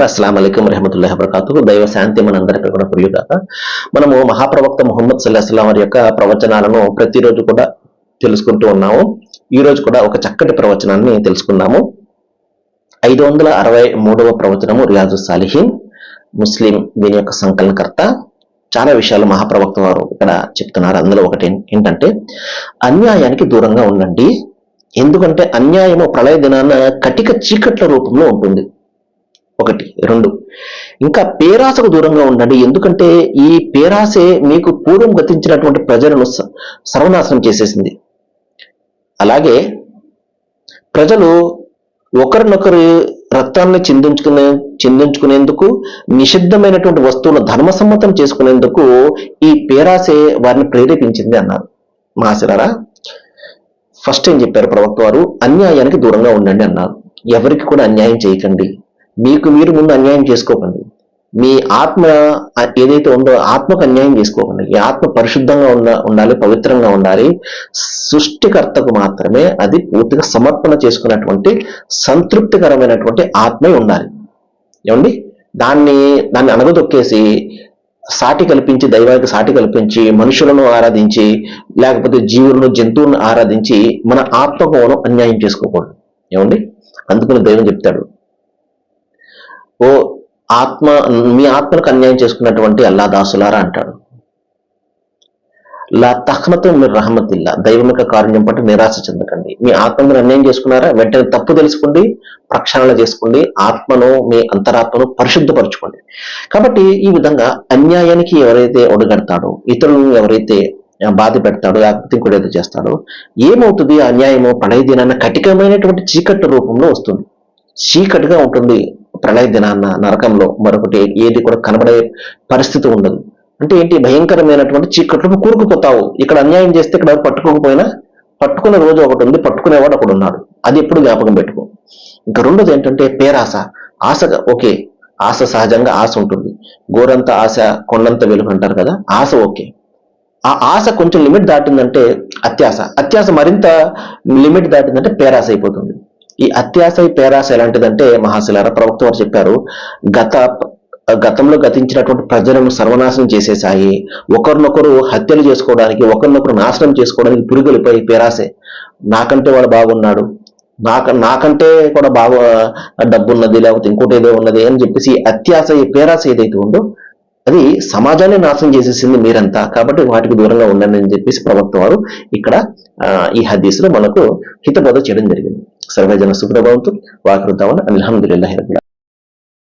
అస్సలాము అలైకుం వరహమతుల్లాహి వబరకాతుహు. దైవ శాంతి మనందరికీ కూడా కురియుగాక. మనము మహాప్రవక్త ముహమ్మద్ సల్లల్లాహు అలైహి వసల్లం వారి యొక్క ప్రవచనాలను ప్రతిరోజు కూడా తెలుసుకుంటూ ఉన్నాము. ఈ రోజు కూడా ఒక చక్కటి ప్రవచనాన్ని తెలుసుకుందాము. 563వ ప్రవచనము రియాజుస్ సాలిహీన్. ముస్లిం దీని యొక్క సంకలనకర్త. చాలా విషయాలు మహాప్రవక్త వారు ఇక్కడ చెప్తున్నారు. అందులో ఒకటి ఏంటంటే, అన్యాయానికి దూరంగా ఉండండి. ఎందుకంటే అన్యాయము ప్రళయ దినాన కటిక చీకట్ల రూపంలో ఉంటుంది. 1, 2 ఇంకా పేరాసకు దూరంగా ఉండండి. ఎందుకంటే ఈ పేరాసే మీకు పూర్వం గతించినటువంటి ప్రజలను సర్వనాశనం చేసేసింది. అలాగే ప్రజలు ఒకరినొకరు రక్తాన్ని చిందించుకునేందుకు, నిషిద్ధమైనటువంటి వస్తువులను ధర్మసమ్మతం చేసుకునేందుకు ఈ పేరాసే వారిని ప్రేరేపించింది అన్నారు. మహాశిరారా, ఫస్ట్ ఏం చెప్పారు ప్రవక్త వారు? అన్యాయానికి దూరంగా ఉండండి అన్నారు. ఎవరికి కూడా అన్యాయం చేయకండి. మీకు మీరు ముందు అన్యాయం చేసుకోకండి. మీ ఆత్మ ఏదైతే ఉందో ఆత్మకు అన్యాయం చేసుకోకండి. ఈ ఆత్మ పరిశుద్ధంగా ఉండాలి, పవిత్రంగా ఉండాలి. సృష్టికర్తకు మాత్రమే అది పూర్తిగా సమర్పణ చేసుకున్నటువంటి సంతృప్తికరమైనటువంటి ఆత్మ ఉండాలి. ఏమండి, దాన్ని అనగదొక్కేసి సాటి కల్పించి, దైవానికి సాటి కల్పించి, మనుషులను ఆరాధించి, లేకపోతే జీవులను, జంతువులను ఆరాధించి మన ఆత్మకు మనం అన్యాయం చేసుకోకూడదు. ఏమండి, అందుకని దైవం చెప్తాడు, ఓ ఆత్మ, మీ ఆత్మలకు అన్యాయం చేసుకున్నటువంటి అల్లా దాసులారా అంటాడు. లా తఖ్నతు మిర్ రహమతిల్లా, దైవం యొక్క కారుణ్యం పట్ల నిరాశ చెందకండి. మీ ఆత్మ మీరు అన్యాయం చేసుకున్నారా, వెంటనే తప్పు తెలుసుకోండి, ప్రక్షాళన చేసుకోండి, ఆత్మను, మీ అంతరాత్మను పరిశుద్ధపరచుకోండి. కాబట్టి ఈ విధంగా అన్యాయానికి ఎవరైతే ఒడిగడతాడో, ఇతరులను ఎవరైతే బాధ పెడతాడో, లేకపోతే ఇంకోటి చేస్తాడో, ఏమవుతుంది? అన్యాయము ప్రళయ దినాన కటికమైనటువంటి చీకటి రూపంలో వస్తుంది. చీకటిగా ఉంటుంది ప్రళయ దినాన్న నరకంలో. మరొకటి ఏది కూడా కనబడే పరిస్థితి ఉండదు. అంటే ఏంటి? భయంకరమైనటువంటి చీకట్లో కూరుకుపోతావు. ఇక్కడ అన్యాయం చేస్తే ఇక్కడ పట్టుకోకపోయినా పట్టుకునే రోజు ఒకటి ఉంది, పట్టుకునేవాడు ఒకడు ఉన్నాడు. అది ఎప్పుడు జ్ఞాపకం పెట్టుకో. ఇంకా రెండోది ఏంటంటే పేరాస. ఆశగా, ఓకే, ఆశ సహజంగా ఆశ ఉంటుంది. గోరంత ఆశ కొండంత వెలుగు అంటారు కదా, ఆశ ఓకే. ఆ ఆశ కొంచెం లిమిట్ దాటిందంటే అత్యాశ, అత్యాశ మరింత లిమిట్ దాటిందంటే పేరాస అయిపోతుంది. ఈ అత్యాశ, పేరాస ఎలాంటిదంటే మహాశిలారా, ప్రవక్త వారు చెప్పారు, గతంలో గతించినటువంటి ప్రజలను సర్వనాశనం చేసేసాయి. ఒకరినొకరు హత్యలు చేసుకోవడానికి, ఒకరినొకరు నాశనం చేసుకోవడానికి పురుగులిపోయి పేరాసే. నాకంటే వాడు బాగున్నాడు, నాకంటే కూడా బాగా డబ్బున్నది, లేకపోతే ఇంకోటి ఏదో ఉన్నది అని చెప్పేసి అత్యాశ, ఈ పేరాస ఏదైతే ఉందో అది సమాజాన్ని నాశనం చేసేసింది మీరంతా. కాబట్టి వాటికి దూరంగా ఉండండి అని చెప్పేసి ప్రవక్త వారు ఇక్కడ ఈ హదీసులో మనకు హితబోధ చేయడం జరిగింది. సర్వజన సుఖభవంతు. వాకృతావన అల్హమ్దులిల్లాహి రబ్బిల్ ఆలమీన్.